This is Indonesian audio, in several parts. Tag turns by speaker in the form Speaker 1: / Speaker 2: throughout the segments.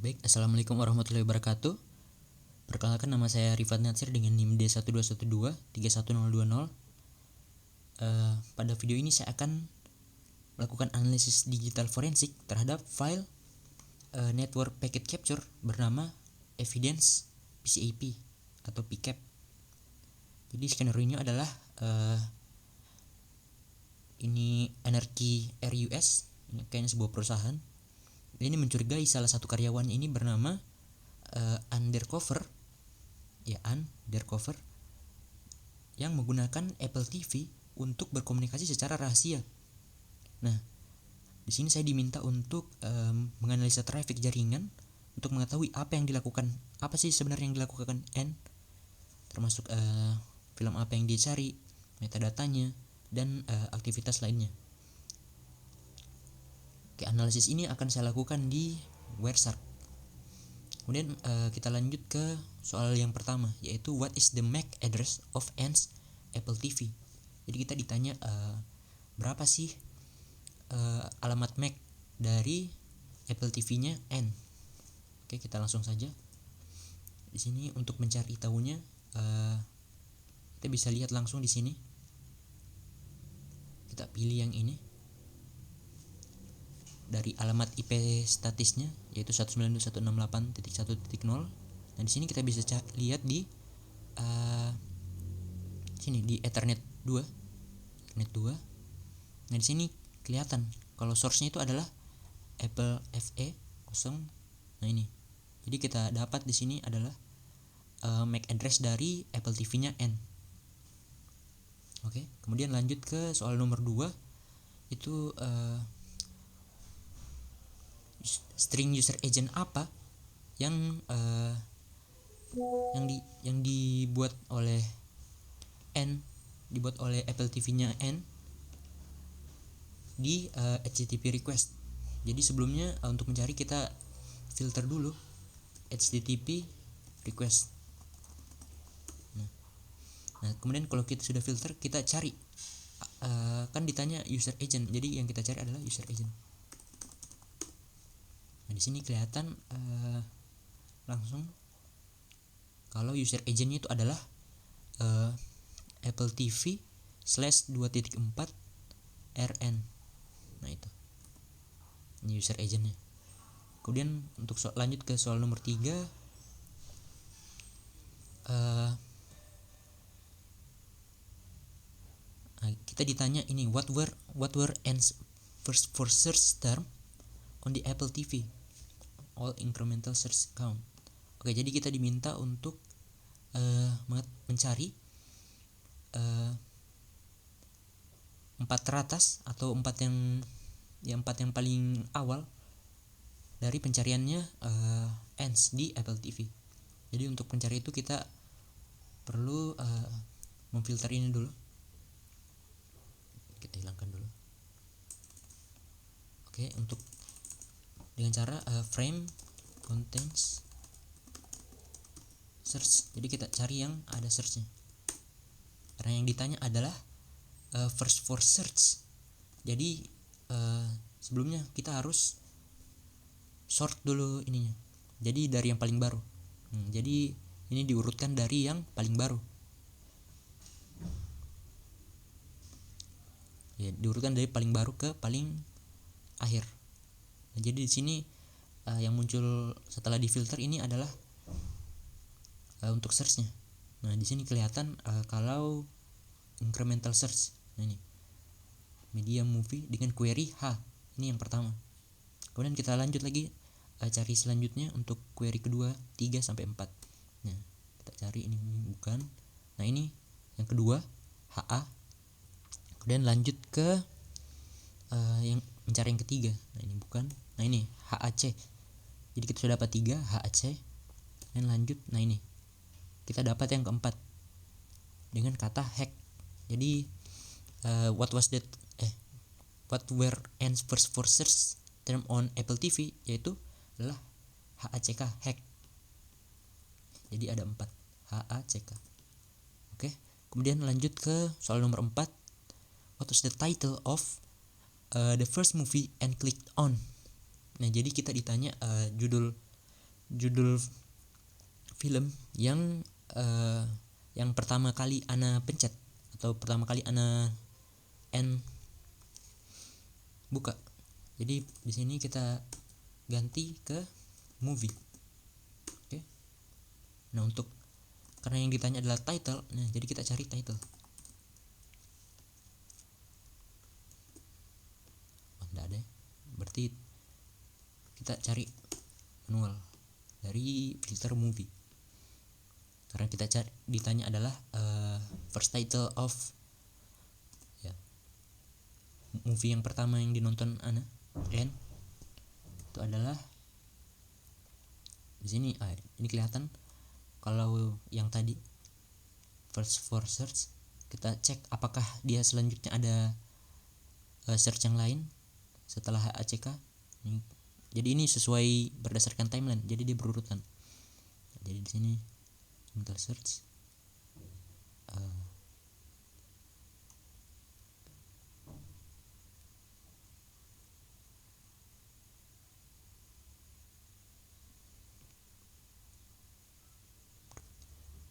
Speaker 1: Baik, Assalamualaikum warahmatullahi wabarakatuh. Perkenalkan, nama saya Rifat Natsir dengan NIM D121231020. Pada video ini saya akan melakukan analisis digital forensik terhadap file network packet capture bernama evidence PCAP atau PCAP. Jadi skenario-nya adalah ini Anarchy RUS, ini kayaknya sebuah perusahaan. Ini mencurigai salah satu karyawan ini bernama undercover yang menggunakan Apple TV untuk berkomunikasi secara rahasia. Nah, di sini saya diminta untuk menganalisa traffic jaringan untuk mengetahui apa sih sebenarnya yang dilakukan N, termasuk film apa yang dia cari, metadatanya, dan aktivitas lainnya. Oke, analisis ini akan saya lakukan di Wireshark. Kemudian kita lanjut ke soal yang pertama, yaitu what is the MAC address of N's Apple TV. Jadi kita ditanya berapa sih alamat MAC dari Apple TV-nya N. Oke, kita langsung saja. Di sini untuk mencari tahunya kita bisa lihat langsung di sini. Kita pilih yang ini. Dari alamat IP statisnya yaitu 192.168.1.0. Nah, di sini kita bisa lihat di sini di Ethernet 2. Nah, di sini kelihatan kalau source-nya itu adalah Apple FE 0. Nah, ini. Jadi kita dapat di sini adalah MAC address dari Apple TV-nya N. Oke, kemudian lanjut ke soal nomor 2, itu string user agent apa yang dibuat oleh Apple TV-nya N di HTTP request. Jadi sebelumnya untuk mencari kita filter dulu HTTP request. Nah, kemudian kalau kita sudah filter, kita cari kan ditanya user agent. Jadi yang kita cari adalah user agent. Nah, di sini kelihatan langsung kalau user agentnya itu adalah Apple TV /2.4 RN. Nah, itu ini user agentnya. Kemudian untuk lanjut ke soal nomor 3, kita ditanya ini what were N's first four search term on the Apple TV all incremental search count. Oke, jadi kita diminta untuk mencari 4 teratas atau 4 yang paling awal dari pencariannya N's di Apple TV. Jadi untuk mencari itu kita perlu memfilter ini dulu. Kita hilangkan dulu. Oke, untuk dengan cara frame contains search. Jadi kita cari yang ada searchnya, karena yang ditanya adalah first for search. Jadi sebelumnya kita harus sort dulu ininya, jadi dari yang paling baru. Jadi ini diurutkan dari yang paling baru, ya, diurutkan dari paling baru ke paling akhir. Nah, jadi di sini yang muncul setelah difilter ini adalah untuk search-nya. Nah, di sini kelihatan kalau incremental search. Nah, ini media movie dengan query H. Ini yang pertama. Kemudian kita lanjut lagi cari selanjutnya untuk query kedua 3 sampai 4. Nah, kita cari ini bukan. Nah, ini yang kedua HA. Kemudian lanjut ke yang mencari yang ketiga. Nah, ini bukan. Nah, ini HAC. Jadi kita sudah dapat 3 HAC. Dan lanjut. Nah, ini kita dapat yang keempat dengan kata hack. Jadi what were N's first four search term on Apple TV, yaitu adalah HACK, hack. Jadi ada 4 HACK. Oke, kemudian lanjut ke soal nomor 4. What was the title of the first movie and clicked on? Nah, jadi kita ditanya judul judul film yang pertama kali ana pencet atau pertama kali ana buka. Jadi di sini kita ganti ke movie. Oke. Nah, untuk karena yang ditanya adalah title, nah jadi kita cari title. Oh, enggak ada. Berarti kita cari manual dari filter movie. Karena kita ditanya adalah first title of movie yang pertama yang dinonton ana itu adalah di sini. Ini kelihatan kalau yang tadi first for search, kita cek apakah dia selanjutnya ada search yang lain setelah HACK. Jadi ini sesuai berdasarkan timeline, jadi dia berurutan. Jadi di sini kita search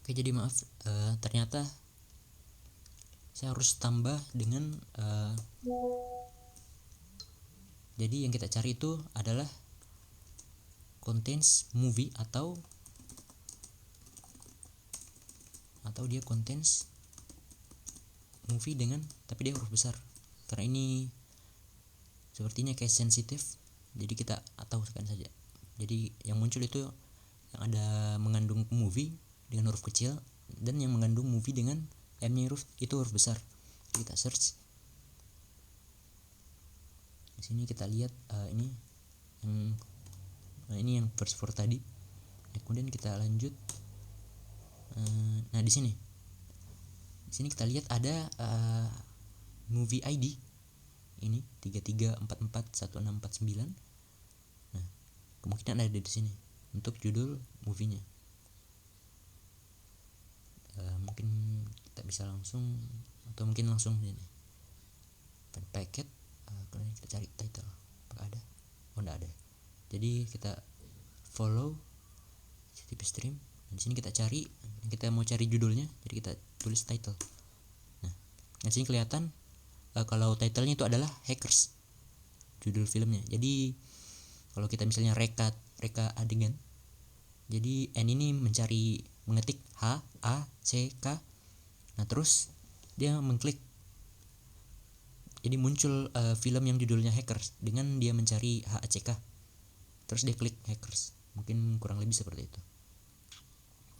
Speaker 1: Oke, jadi maaf, ternyata saya harus tambah dengan jadi yang kita cari itu adalah contains movie atau dia contains movie dengan tapi dia huruf besar. Karena ini sepertinya case sensitif, jadi kita tahukan saja. Jadi yang muncul itu yang ada mengandung movie dengan huruf kecil dan yang mengandung movie dengan M-nya huruf besar. Kita search. Di sini kita lihat ini yang first for tadi. Kemudian kita lanjut. Nah, di sini kita lihat ada movie ID ini 33441649. Nah, kemungkinan ada di sini untuk judul movie-nya. Mungkin kita bisa langsung atau mungkin langsung ini packet. Kemudian kita cari title, apakah ada? Oh, enggak ada. Jadi kita follow HTTP stream. Di sini kita cari, kita mau cari judulnya, jadi kita tulis title. Nah, di sini kelihatan kalau titlenya itu adalah Hackers, judul filmnya. Jadi kalau kita misalnya reka adegan, jadi N ini mengetik HACK. Nah, terus dia mengklik, jadi muncul film yang judulnya Hackers dengan dia mencari HACK. Terus dia klik Hackers. Mungkin kurang lebih seperti itu.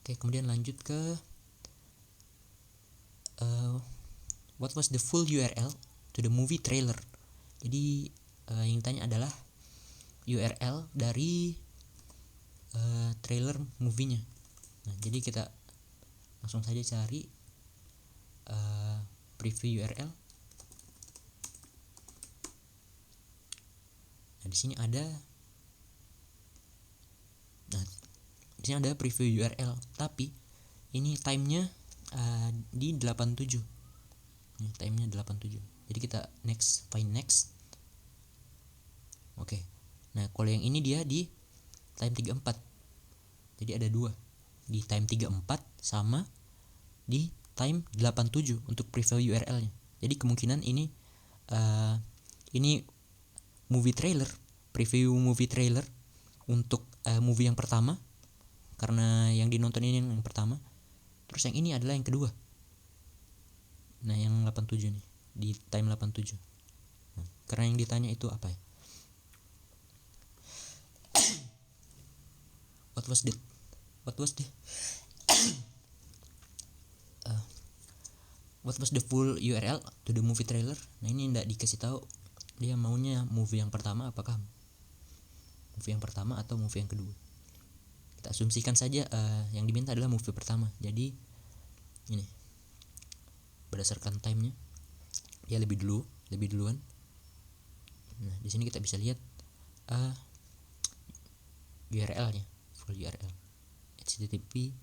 Speaker 1: Oke, kemudian lanjut ke what was the full URL to the movie trailer. Jadi yang ditanya adalah URL dari trailer movie-nya. Nah, jadi kita langsung saja cari preview URL. Nah, di sini ada preview URL, tapi ini time-nya di 87. Ini time-nya 87. Jadi kita find next. Oke. Nah, kalau yang ini dia di time 34. Jadi ada dua, di time 34 sama di time 87 untuk preview URL-nya. Jadi kemungkinan ini movie trailer, preview movie trailer untuk movie yang pertama, karena yang dinonton ini yang pertama. Terus yang ini adalah yang kedua. Nah, yang 87 nih, di time 87. Nah, karena yang ditanya itu apa ya? What was the full URL to the movie trailer? Nah, ini enggak dikasih tahu dia maunya movie yang pertama, apakah movie yang pertama atau movie yang kedua. Kita asumsikan saja yang diminta adalah movie pertama. Jadi ini berdasarkan time-nya dia lebih duluan. Nah, di sini kita bisa lihat URL-nya, full URL http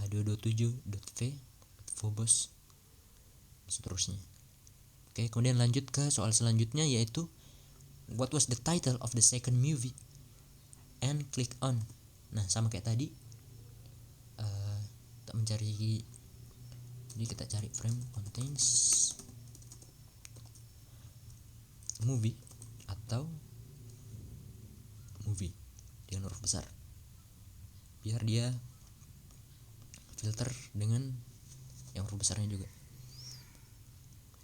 Speaker 1: 227.v.phobos seterusnya. Oke, kemudian lanjut ke soal selanjutnya, yaitu what was the title of the second movie and click on. Nah sama kayak tadi, kita mencari, jadi kita cari frame contains movie atau movie dengan huruf besar, biar dia filter dengan yang huruf besarnya juga.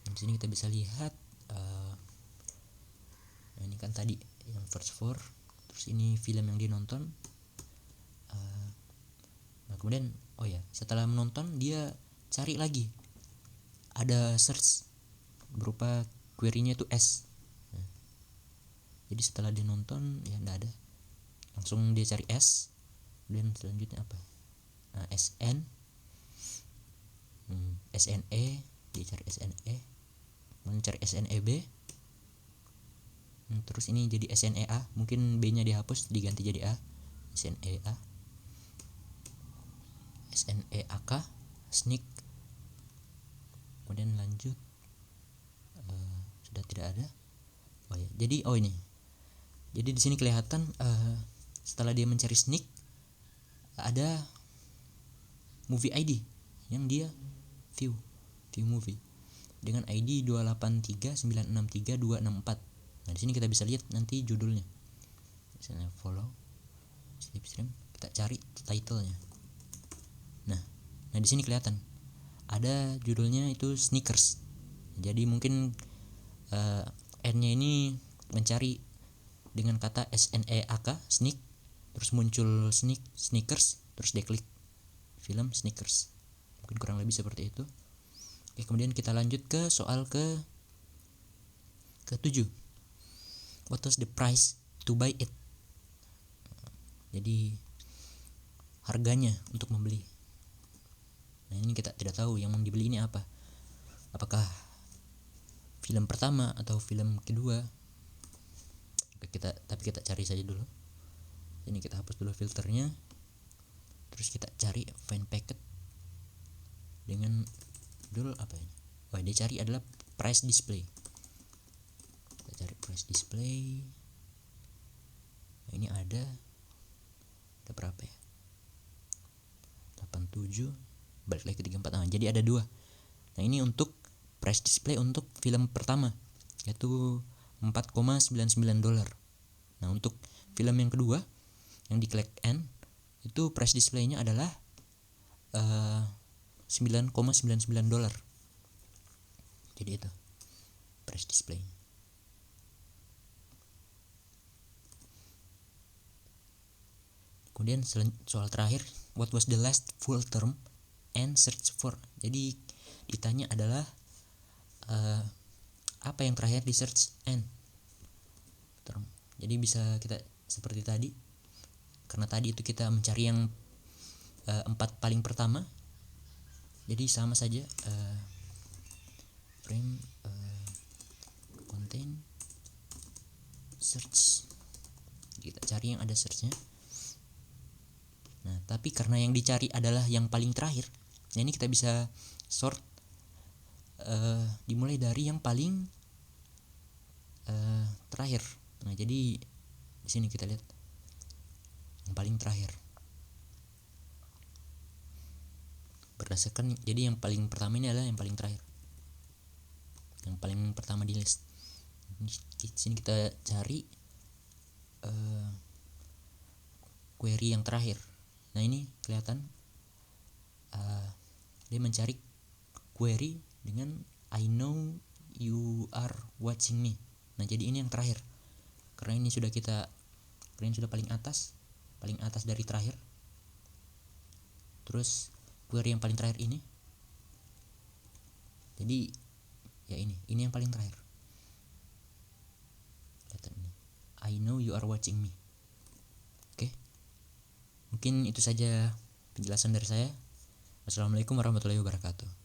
Speaker 1: Di sini kita bisa lihat, nah ini kan tadi yang first for, terus ini film yang dia nonton. Nah kemudian setelah menonton dia cari lagi, ada search berupa query-nya itu S. Nah, jadi setelah dia nonton ya enggak ada, langsung dia cari S, kemudian selanjutnya apa, SN, SNE, dia cari SNE, kemudian cari SNEB, terus ini jadi SNEA, mungkin B nya dihapus diganti jadi A, SNEA, SNEAK, sneak, kemudian lanjut, sudah tidak ada. Ini jadi di sini kelihatan, setelah dia mencari sneak ada movie ID yang dia view movie dengan ID 283963264. Nah di sini kita bisa lihat nanti judulnya, misalnya follow slipstream, kita cari title-nya. Nah di sini kelihatan ada judulnya itu sneakers. Jadi mungkin N-nya ini mencari dengan kata SNEAK, sneak, terus muncul sneakers, terus dia klik film sneakers. Mungkin kurang lebih seperti itu. Oke, kemudian kita lanjut ke soal ke-7. What was the price to buy it? Jadi harganya untuk membeli. Nah ini kita tidak tahu yang mau dibeli ini apa, apakah film pertama atau film kedua. Tapi kita cari saja dulu. Ini kita hapus dulu filternya, terus kita cari find packet dengan judul apa ini. Dia cari adalah price display. Kita cari price display. Nah, ini ada berapa ya, 87, balik lagi ke 34. Jadi ada 2. Nah ini untuk price display untuk film pertama, yaitu $4.99. Nah untuk film yang kedua yang diklik N, itu price display-nya adalah $9.99. Jadi itu price display. Kemudian soal terakhir, what was the last full term and search for? Jadi ditanya adalah apa yang terakhir di search and term. Jadi bisa kita seperti tadi, karena tadi itu kita mencari yang 4 paling pertama, jadi sama saja, frame contain search, kita cari yang ada searchnya. Nah tapi karena yang dicari adalah yang paling terakhir, nah ini kita bisa sort, dimulai dari yang paling terakhir. Nah jadi di sini kita lihat yang paling terakhir berdasarkan, jadi yang paling pertama ini adalah yang paling terakhir, yang paling pertama di list. Di sini kita cari query yang terakhir. Nah ini kelihatan, dia mencari query dengan I know you are watching me. Nah jadi ini yang terakhir, karena ini sudah paling atas dari terakhir. Terus query yang paling terakhir ini, jadi ya ini yang paling terakhir. Lihat ini, I know you are watching me. Oke, mungkin itu saja penjelasan dari saya. Wassalamualaikum warahmatullahi wabarakatuh.